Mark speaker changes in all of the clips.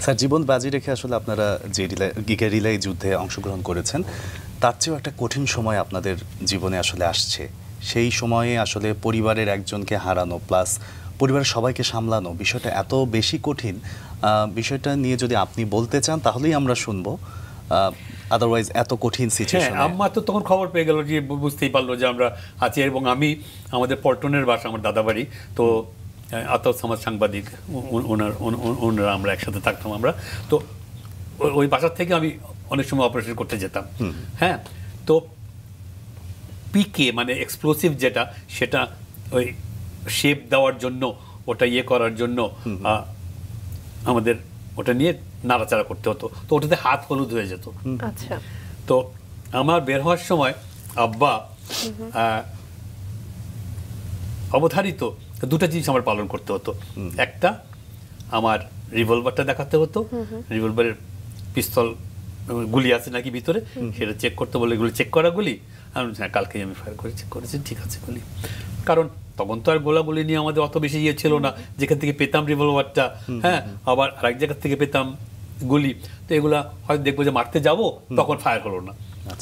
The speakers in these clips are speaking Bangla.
Speaker 1: স্যার, জীবন বাজি রেখে আসলে আপনারা যে গিগারিলাই যুদ্ধে অংশগ্রহণ করেছেন, তার চেয়েও একটা কঠিন সময় আপনাদের জীবনে আসলে আসছে। সেই সময়ে আসলে পরিবারের একজনকে হারানো প্লাস পরিবারের সবাইকে সামলানো, বিষয়টা এত বেশি কঠিন। বিষয়টা নিয়ে যদি আপনি বলতে চান তাহলেই আমরা শুনবো, আদারওয়াইজ এত কঠিন সিচুয়েশন।
Speaker 2: আম্মা তো তখন খবর পেয়ে গেল, যে বুঝতেই পারলো যে আমরা আছি, এবং আমি আমাদের পল্টনের বাসা, আমার দাদাবাড়ি তো, আতাউস সামাদ সাংবাদিক, ওনারা আমরা একসাথে থাকতাম আমরা। তো ওই বাসার থেকে আমি অনেক সময় অপারেশন করতে যেতাম। হ্যাঁ, তো পিকে মানে এক্সপ্লোসিভ যেটা, সেটা ওই শেপ দেওয়ার জন্য, ওটা ইয়ে করার জন্য আমাদের ওটা নিয়ে নাড়াচাড়া করতে হতো। তো ওটাতে হাত হলুদ হয়ে যেত।
Speaker 3: আচ্ছা।
Speaker 2: তো আমার বের হওয়ার সময় আব্বা অবধারিত দুটো জিনিস আমার পালন করতে হতো। একটা, আমার রিভলভারটা দেখাতে হতো, রিভলভারের পিস্তল গুলি আছে নাকি ভিতরে, সেটা চেক করতে বলে, এগুলো চেক করা গুলি। হ্যাঁ, কালকেই আমি ফায়ার করে চেক করেছি, ঠিক আছে গুলি। কারণ তখন তো আর গোলাগুলি নিয়ে আমাদের অত বেশি ইয়ে ছিল না, যেখান থেকে পেতাম রিভলভারটা, হ্যাঁ, আবার আরেক জায়গা থেকে পেতাম গুলি। তো এগুলা হয়তো দেখবো যে মারতে যাব, তখন ফায়ার হলো না।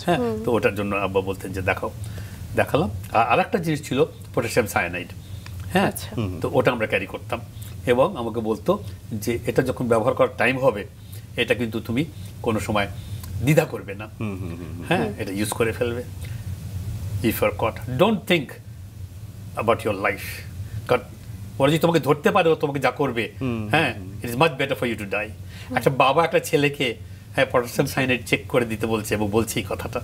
Speaker 2: হ্যাঁ, তো ওটার জন্য আব্বা বলতেন যে দেখাও, দেখালাম। আর একটা জিনিস ছিল পটাশিয়াম সায়ানাইড। হ্যাঁ, তো ওটা আমরা ক্যারি করতাম, এবং আমাকে বলতো যে এটা যখন ব্যবহার করার টাইম হবে, এটা কিন্তু তুমি কোনো সময় দ্বিধা করবে না। হ্যাঁ, এটা ইউজ করে ফেলবে। If you are caught, don't think about your life, কারণ ওরা যদি তোমাকে ধরতে পারে, ও তোমাকে যা করবে, হ্যাঁ, it is much better for you to die. একটা বাবা একটা ছেলেকে, হ্যাঁ, পটাশিয়াম সায়ানাইড চেক করে দিতে বলছে, এবং বলছে এই কথাটা।